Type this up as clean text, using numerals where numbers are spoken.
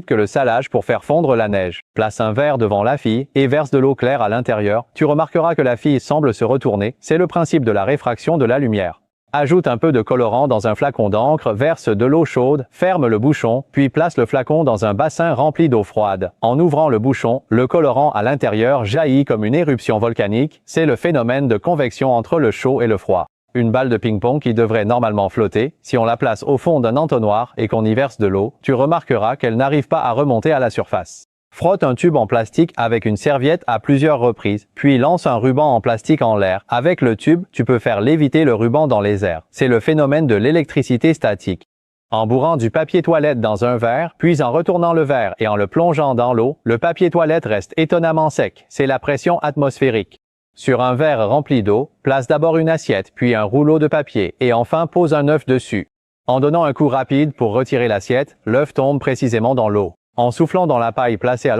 Que le salage pour faire fondre la neige. Place un verre devant la fille et verse de l'eau claire à l'intérieur. Tu remarqueras que la fille semble se retourner. C'est le principe de la réfraction de la lumière. Ajoute un peu de colorant dans un flacon d'encre, verse de l'eau chaude, ferme le bouchon, puis place le flacon dans un bassin rempli d'eau froide. En ouvrant le bouchon, le colorant à l'intérieur jaillit comme une éruption volcanique. C'est le phénomène de convection entre le chaud et le froid. Une balle de ping-pong qui devrait normalement flotter, si on la place au fond d'un entonnoir et qu'on y verse de l'eau, tu remarqueras qu'elle n'arrive pas à remonter à la surface. Frotte un tube en plastique avec une serviette à plusieurs reprises, puis lance un ruban en plastique en l'air. Avec le tube, tu peux faire léviter le ruban dans les airs. C'est le phénomène de l'électricité statique. En bourrant du papier toilette dans un verre, puis en retournant le verre et en le plongeant dans l'eau, le papier toilette reste étonnamment sec. C'est la pression atmosphérique. Sur un verre rempli d'eau, place d'abord une assiette, puis un rouleau de papier, et enfin pose un œuf dessus. En donnant un coup rapide pour retirer l'assiette, l'œuf tombe précisément dans l'eau. En soufflant dans la paille placée à